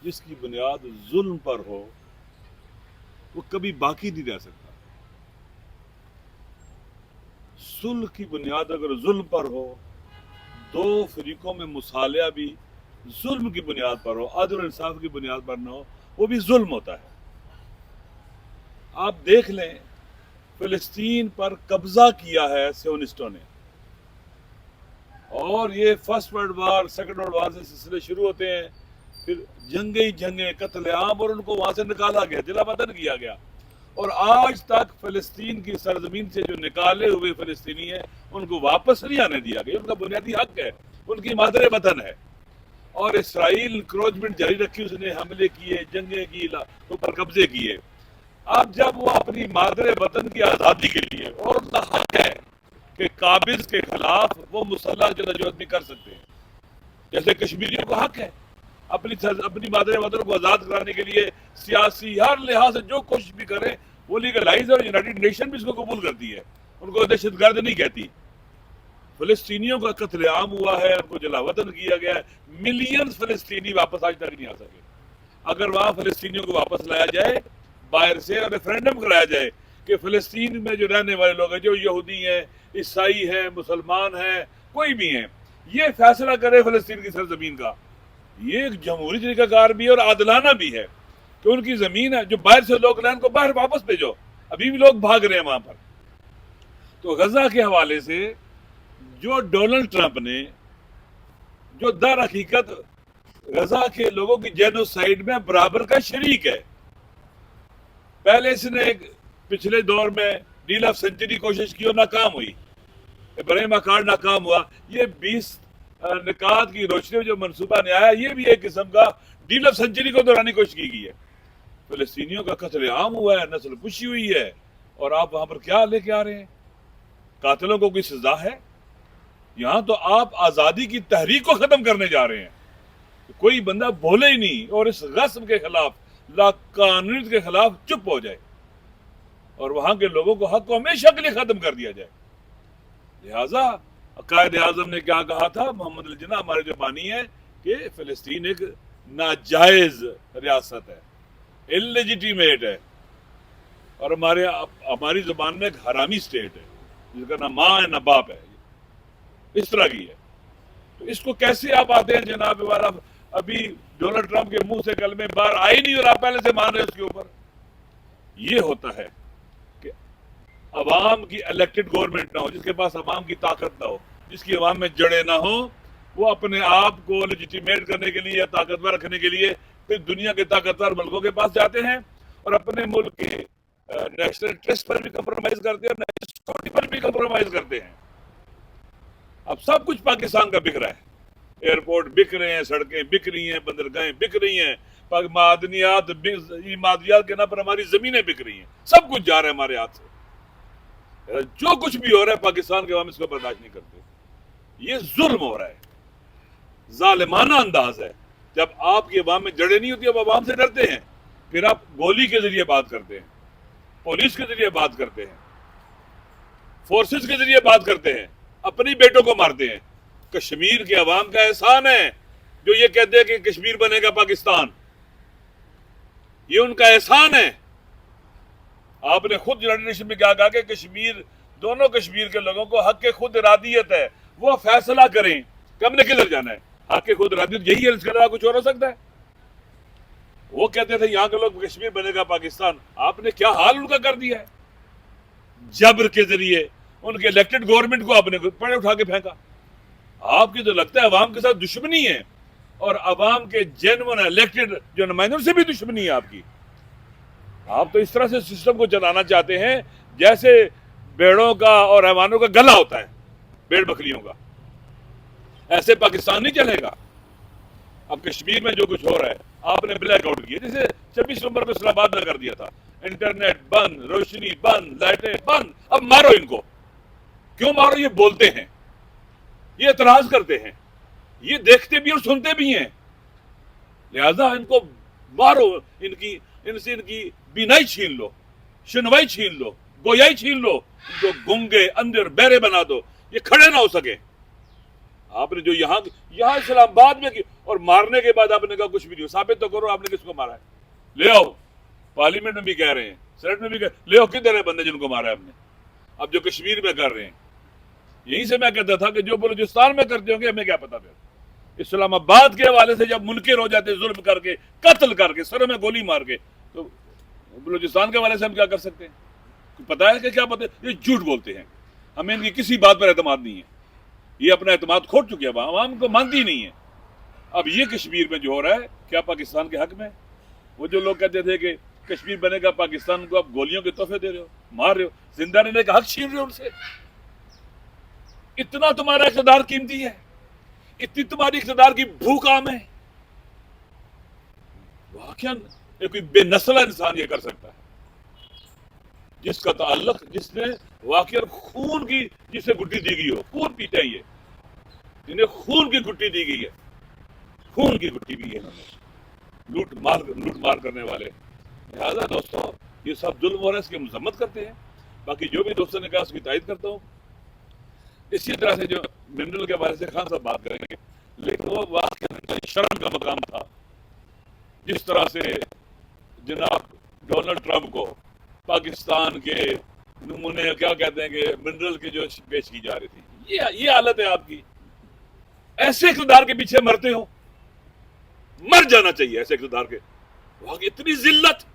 جس کی بنیاد ظلم پر ہو وہ کبھی باقی نہیں رہ سکتا. صلح کی بنیاد اگر ظلم پر ہو، دو فریقوں میں مصالحہ بھی ظلم کی بنیاد پر ہو، عدل و انصاف کی بنیاد پر نہ ہو، وہ بھی ظلم ہوتا ہے. آپ دیکھ لیں فلسطین پر قبضہ کیا ہے سیونسٹوں نے، اور یہ first world war second world war سے سلسلے شروع ہوتے ہیں، پھر جنگیں قتل عام، اور ان کو وہاں سے نکالا گیا، جلا وطن کیا گیا. اور آج تک فلسطین کی سرزمین سے جو نکالے ہوئے فلسطینی ہیں ان کو واپس نہیں آنے دیا گیا. ان کا بنیادی حق ہے، ان کی مادر وطن ہے. اور اسرائیل انکروچمنٹ جاری رکھی، اس نے حملے کیے، جنگیں کی، اوپر قبضے کیے. اب جب وہ اپنی مادر وطن کی آزادی کے لیے، اور ان کا حق ہے کہ قابض کے خلاف وہ مسلح جدوجہد بھی کر سکتے ہیں، جیسے کشمیریوں کو حق ہے اپنی مادر وطن کو آزاد کرانے کے لیے سیاسی ہر لحاظ سے جو کوشش بھی کریں وہ لیگلائز، اور یونائیٹڈ نیشن بھی اس کو قبول کرتی ہے، ان کو دہشت گرد نہیں کہتی. فلسطینیوں کا قتل عام ہوا ہے، ان کو جلا وطن کیا گیا ہے، ملینز فلسطینی واپس آج تک نہیں آ سکے. اگر وہاں فلسطینیوں کو واپس لایا جائے باہر سے، اور ریفرینڈم کرایا جائے کہ فلسطین میں جو رہنے والے لوگ ہیں، جو یہودی ہیں، عیسائی ہیں، مسلمان ہیں، کوئی بھی ہیں، یہ فیصلہ کرے فلسطین کی سرزمین کا، یہ ایک جمہوری طریقہ کار بھی ہے اور عادلانہ بھی ہے کہ ان کی زمین ہے، جو باہر سے لوگ لائیں ان کو باہر واپس بھیجو. ابھی بھی لوگ بھاگ رہے ہیں وہاں پر. تو غزہ کے حوالے سے جو ڈونلڈ ٹرمپ نے، جو در حقیقت غزہ کے لوگوں کی جینوسائیڈ میں برابر کا شریک ہے. پہلے اس نے ایک پچھلے دور میں ڈیل آف سینچری کوشش کی اور ناکام ہوئی، ابراہیم اکارڈ ناکام ہوا. یہ 20 نکات کی روشنی میں جو منصوبہ نے آیا، یہ بھی ایک قسم کا ڈیل آف سینچری کو دہرانے کی کوشش کی گئی ہے. فلسطینیوں کا قتل عام ہوا ہے، نسل کشی ہوئی ہے، اور آپ وہاں پر کیا لے کے آ رہے ہیں؟ قاتلوں کو کوئی سزا ہے؟ یہاں تو آپ آزادی کی تحریک کو ختم کرنے جا رہے ہیں. کوئی بندہ بولے ہی نہیں اور اس غصب کے خلاف، لاقانونیت کے خلاف چپ ہو جائے، اور وہاں کے لوگوں کو حق کو ہمیشہ کے لیے ختم کر دیا جائے. لہٰذا قائد اعظم نے کیا کہا تھا، محمد الجناح ہمارے جو بانی ہیں، کہ فلسطین ایک ناجائز ریاست ہے، انلیجیٹیمیٹ ہے، اور ہماری زبان میں ایک حرامی اسٹیٹ ہے جس کا نہ ماں ہے نہ باپ ہے، اس طرح کی ہے. تو اس کو کیسے آپ آتے ہیں جناب والا؟ ابھی ڈونلڈ ٹرمپ کے منہ سے کلمے باہر آئے نہیں اور آپ پہلے سے مان رہے اس کے اوپر. یہ ہوتا ہے کہ عوام کی الیکٹڈ گورنمنٹ نہ ہو، جس کے پاس عوام کی طاقت نہ ہو، جس کی عوام میں جڑیں نہ ہو، وہ اپنے آپ کو لیجیٹیمیٹ کرنے کے لیے یا طاقتور رکھنے کے لیے پھر دنیا کے طاقتور ملکوں کے پاس جاتے ہیں اور اپنے ملک کے نیشنل انٹرسٹ پر بھی کمپرومائز کرتے ہیں اور نیشنل سیکورٹی پر بھی کمپرومائز کرتے ہیں. اب سب کچھ پاکستان کا بک رہا ہے، ایئرپورٹ بک رہے ہیں، سڑکیں بک رہی ہیں، بندرگاہیں بک رہی ہیں، معدنیات کے نام پر ہماری زمینیں بک رہی ہیں، سب کچھ جا رہا ہے ہمارے ہاتھ سے. جو کچھ بھی ہو رہا ہے پاکستان کے عوام اس کو برداشت نہیں کرتے. یہ ظلم ہو رہا ہے، ظالمانہ انداز ہے. جب آپ کی عوام میں جڑیں نہیں ہوتی، اب عوام سے ڈرتے ہیں، پھر آپ گولی کے ذریعے بات کرتے ہیں، پولیس کے ذریعے بات کرتے ہیں، فورسز کے ذریعے بات کرتے ہیں، اپنی بیٹوں کو مارتے ہیں. کشمیر کے عوام کا احسان ہے جو یہ کہتے ہیں کہ کشمیر بنے گا پاکستان، یہ ان کا احسان ہے. آپ نے خود یونائیٹڈ نیشن میں کیا کہا کہ کشمیر، دونوں کشمیر کے لوگوں کو حق خود ارادیت ہے، وہ فیصلہ کریں کہ ہم نے کدھر جانا ہے. حق خود ارادیت یہی ہے، اس کے علاوہ کچھ اور ہو سکتا ہے؟ وہ کہتے تھے یہاں کے لوگ کشمیر بنے گا پاکستان، آپ نے کیا حال ان کا کر دیا ہے. جبر کے ذریعے ان کے الیکٹڈ گورنمنٹ کو آپ نے پڑے اٹھا کے پھینکا. آپ کی تو لگتا ہے عوام کے ساتھ دشمنی ہے، اور عوام کے جینون الیکٹڈ جو نمائندوں سے بھی دشمنی ہے آپ کی. آپ تو اس طرح سے سسٹم کو چلانا چاہتے ہیں جیسے بیڑوں کا اور حیوانوں کا گلا ہوتا ہے، بیڑ بکریوں کا. ایسے پاکستان نہیں چلے گا. اب کشمیر میں جو کچھ ہو رہا ہے، آپ نے بلیک آؤٹ کیا، جیسے 26 نومبر کو اسلام آباد میں کر دیا تھا، انٹرنیٹ بند، روشنی بند، لائٹیں بند. اب مارو ان کو. کیوں مارو؟ یہ بولتے ہیں، یہ اعتراض کرتے ہیں، یہ دیکھتے بھی اور سنتے بھی ہیں، لہذا ان کو مارو. ان سے ان کی بینائی چھین لو، شنوائی چھین لو، گویائی چھین لو، ان کو گنگے اندر بہرے بنا دو، یہ کھڑے نہ ہو سکے. آپ نے جو یہاں اسلام آباد میں کی، اور مارنے کے بعد آپ نے کہا کچھ بھی نہیں ہو، ثابت تو کرو آپ نے کس کو مارا ہے، لے آؤ۔ پارلیمنٹ میں بھی کہہ رہے ہیں، سینٹ میں بھی لے آؤ، کدھر ہے بندے جن کو مارا ہے ہم نے؟ اب جو کشمیر میں کر رہے ہیں، یہیں سے میں کہتا تھا کہ جو بلوچستان میں کرتے ہوں گے ہمیں کیا پتا پھر، اسلام آباد کے حوالے سے جب منکر ہو جاتے ظلم کر کے، قتل کر کے، سر میں گولی مار کے، تو بلوچستان کے حوالے سے ہم کیا کر سکتے ہیں؟ پتا ہے کہ کیا پتہ ہے؟ یہ جھوٹ بولتے ہیں، ہمیں ان کی کسی بات پر اعتماد نہیں ہے، یہ اپنا اعتماد کھوٹ چکے ہیں، عوام کو مانتی نہیں ہے۔ اب یہ کشمیر میں جو ہو رہا ہے کیا پاکستان کے حق میں؟ وہ جو لوگ کہتے تھے کہ کشمیر بنے گا پاکستان کو، آپ گولیوں کے تحفے دے رہے ہو، مار رہے ہو، زندہ رہنے کا حق چھین رہے ہو ان سے۔ اتنا تمہارا اقتدار قیمتی ہے، اتنی تمہاری اقتدار کی بھوک عام ہے، واقعا یہ کوئی بے نسل انسان یہ کر سکتا ہے جس کا تعلق، جس نے واقعا خون کی، جسے گٹی دی گئی ہو، خون پیتے ہیں یہ، جنہیں خون کی گٹی دی گئی ہے، خون کی گٹی بھی ہے انہوں نے، لوٹ مار کرنے والے۔ لہٰذا دوستوں یہ سب ظلم ہو رہا ہے، اس کی مذمت کرتے ہیں۔ باقی جو بھی دوستوں نے کہا اس کی تائید کرتا ہوں۔ اسی طرح سے جو منرل کے بارے سے خان صاحب بات کریں گے، لیکن وہ واقعا شرم کا مقام تھا جس طرح سے جناب ڈونلڈ ٹرمپ کو پاکستان کے نمونے کیا کہتے ہیں کہ منرل کے جو پیش کی جا رہی تھی، یہ حالت ہے آپ کی۔ ایسے اقتدار کے پیچھے مرتے ہو، مر جانا چاہیے ایسے اقتدار کے۔ وہاں کی اتنی ذلت،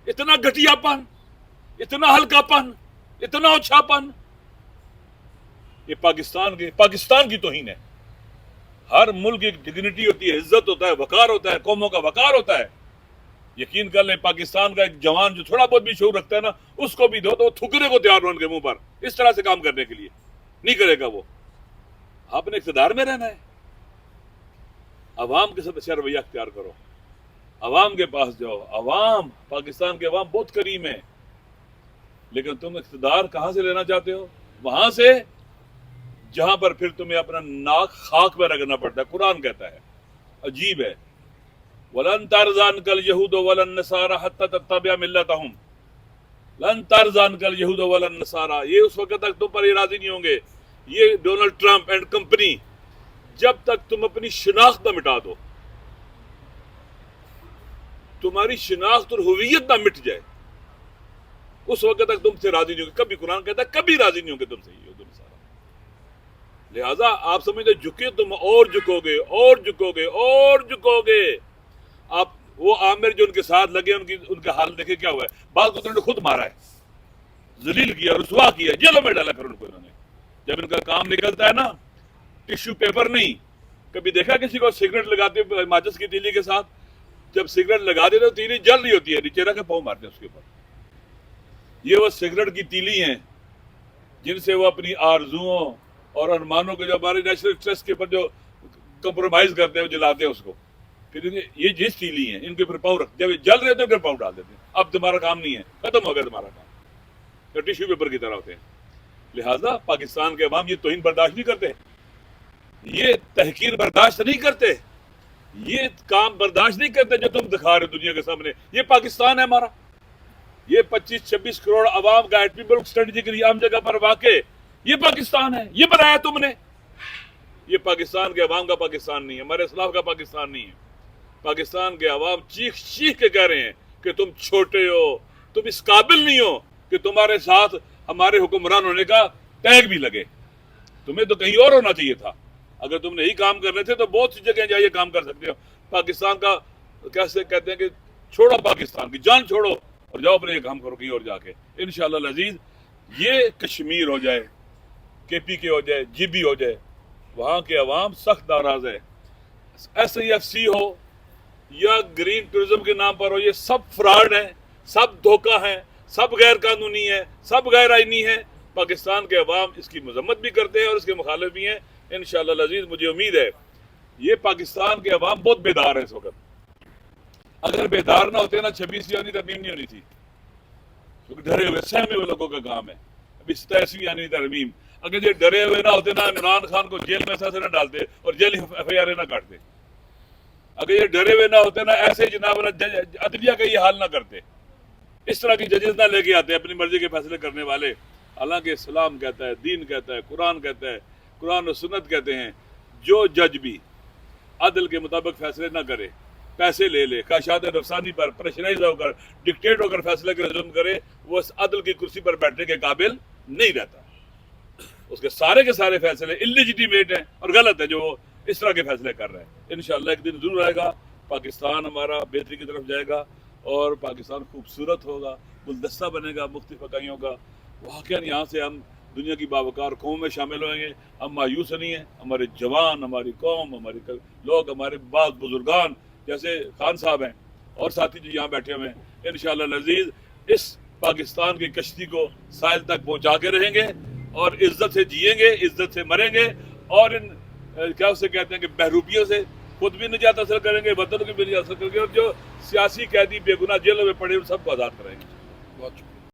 اتنا گھٹیا پن، اتنا ہلکا پن، اتنا اچھا پن، یہ پاکستان کی توہین ہے۔ ہر ملک ایک ڈگنیٹی ہوتی ہے، عزت ہوتا ہے، وقار ہوتا ہے، قوموں کا وقار ہوتا ہے۔ یقین کر لیں پاکستان کا ایک جوان جو تھوڑا بہت بھی شعور رکھتا ہے نا، اس کو بھی دو تو تھکنے کو تیار ہو ان کے منہ پر، اس طرح سے کام کرنے کے لیے نہیں کرے گا وہ۔ آپ نے اقتدار میں رہنا ہے، عوام کے ساتھ اچھا رویہ اختیار کرو، عوام کے پاس جاؤ۔ عوام، پاکستان کے عوام بہت کریم ہے، لیکن تم اقتدار کہاں سے لینا چاہتے ہو؟ وہاں سے جہاں پر پھر تمہیں اپنا ناک خاک میں رگڑنا پڑتا ہے۔ قرآن کہتا ہے، عجیب ہے، وَلَن تَرْضَ عَنْكَ الْيَهُودُ وَلَا النَّصَارَىٰ حَتَّىٰ تَتَّبِعَ مِلَّتَهُمْ لَن تَرْضَ عَنْكَ الْيَهُودُ وَلَا النَّصَارَىٰ، یہ اس وقت تک تم پر یہ راضی نہیں ہوں گے، یہ ڈونلڈ ٹرمپ اینڈ کمپنی، جب تک تم اپنی شناخت نہ مٹا دو، تمہاری شناخت اور ہویت نہ مٹ جائے، اس وقت تک تم سے راضی نہیں ہوں گے۔ کبھی قرآن کہتا ہے کبھی راضی نہیں ہوں گے تم سے یہ تم سارا۔ لہٰذا آپ سمجھتے جھکے تم اور جھکو گے اور جھکو گے اور جھکو گے۔ آپ وہ عامر جو ان کے ساتھ لگے ان کا حال دیکھے کیا ہوا ہے، بعض کو تو انہوں نے خود مارا ہے، ذلیل کیا، رسوا کیا، جیلوں میں ڈالا کر ان کو انہوں نے۔ جب ان کا کام نکلتا ہے نا، ٹشو پیپر نہیں، کبھی دیکھا کسی کو سگریٹ لگاتے ہوئے ماچس کی تیلی کے ساتھ؟ جب سگریٹ لگا دیتے تو تیلی جل رہی ہوتی ہے، نیچے رکھ کے پاؤں مارتے ہیں اس کے اوپر۔ یہ وہ سگریٹ کی تیلی ہیں جن سے وہ اپنی آرزوؤں اور ارمانوں کے جو ہمارے نیشنل انٹرسٹ کے اوپر جو کمپرومائز کرتے ہیں وہ جلاتے ہیں اس کو۔ پھر یہ جس تیلی ہیں ان کے اوپر پاؤں رکھ، جب یہ جل رہے تو پھر پاؤں ڈال دیتے ہیں، اب تمہارا کام نہیں ہے، ختم ہو گیا تمہارا کام، تو ٹیشو پیپر کی طرح ہوتے ہیں۔ لہٰذا پاکستان کے عوام یہ توہین برداشت نہیں کرتے، یہ تحقیر برداشت نہیں کرتے، یہ کام برداشت نہیں کرتے جو تم دکھا رہے دنیا کے سامنے۔ یہ پاکستان ہے ہمارا، یہ 25-26 کروڑ عوام کا ایٹمی ملک اسٹریٹجیکلی عام جگہ پر واقع، یہ پاکستان ہے، یہ بنایا تم نے۔ یہ پاکستان کے عوام کا پاکستان نہیں ہے، ہمارے اسلاف کا پاکستان نہیں ہے۔ پاکستان کے عوام چیخ چیخ کے کہہ رہے ہیں کہ تم چھوٹے ہو، تم اس قابل نہیں ہو کہ تمہارے ساتھ ہمارے حکمران ہونے کا ٹیگ بھی لگے، تمہیں تو کہیں اور ہونا چاہیے تھا۔ اگر تم نے ہی کام کرنے تھے تو بہت سی جگہ جائیے کام کر سکتے ہو۔ پاکستان کا کیسے کہتے ہیں کہ چھوڑو پاکستان کی جان چھوڑو اور جاؤ اپنے یہ کام کرو کہیں اور جا کے۔ انشاءاللہ العزیز یہ کشمیر ہو جائے، کے پی کے ہو جائے، جی بی ہو جائے، وہاں کے عوام سخت ناراض ہے۔ ایس ای ایف سی ہو یا گرین ٹورزم کے نام پر ہو، یہ سب فراڈ ہیں، سب دھوکہ ہیں، سب غیر قانونی ہے، سب غیر آئینی ہے۔ پاکستان کے عوام اس کی مذمت بھی کرتے ہیں اور اس کے مخالف بھی ہیں۔ انشاءاللہ العزیز مجھے امید ہے یہ پاکستان کے عوام بہت بیدار ہے اس وقت۔ اگر بیدار نہ ہوتے نا 26 ترمیم نہیں ہونی تھی، کیونکہ ڈرے ہوئے سہمے ہوئے لوگوں کا کام ہے۔ ابھی 27 ترمیم، اگر یہ ڈرے ہوئے نہ ہوتے نا عمران خان کو جیل میں ایسا نہ ڈالتے اور جیل ایف آئی آر نہ کاٹتے، اگر یہ ڈرے ہوئے نہ ہوتے نا ایسے جناب عدلیہ کا یہ حال نہ کرتے، اس طرح کی ججز نہ لے کے آتے اپنی مرضی کے فیصلے کرنے والے۔ حالانکہ اسلام کہتا ہے، دین کہتا ہے، قرآن کہتا ہے، قرآن و سنت کہتے ہیں جو جج بھی عدل کے مطابق فیصلے نہ کرے، پیسے لے لے، خواہشات نفسانی پر پریشرائز ہو کر ڈکٹیٹ ہو کر فیصلے کا ظلم کرے، وہ اس عدل کی کرسی پر بیٹھنے کے قابل نہیں رہتا. اس کے سارے فیصلے انلیجیٹیمیٹ ہیں اور غلط ہیں جو وہ اس طرح کے فیصلے کر رہے ہیں. انشاءاللہ ایک دن ضرور آئے گا، پاکستان ہمارا بہتری کی طرف جائے گا اور پاکستان خوبصورت ہوگا، گلدستہ بنے گا مختلف عقائدوں کا. واقعا یہاں سے ہم دنیا کی باوقار قوم میں شامل ہوئیں گے. ہم مایوس نہیں ہیں. ہمارے جوان، ہماری قوم، ہمارے لوگ، ہمارے بعض بزرگان جیسے خان صاحب ہیں اور ساتھی جو یہاں بیٹھے ہوئے ہیں، انشاءاللہ العزیز اس پاکستان کی کشتی کو ساحل تک پہنچا کے رہیں گے اور عزت سے جئیں گے، عزت سے مریں گے اور ان کیا اسے کہتے ہیں کہ بہروپیوں سے خود بھی نجات حاصل کریں گے، وطن کی بھی نجات حاصل کریں گے اور جو سیاسی قیدی بے گناہ جیلوں میں پڑے ان سب کو آزاد کریں گے. بہت شکریہ.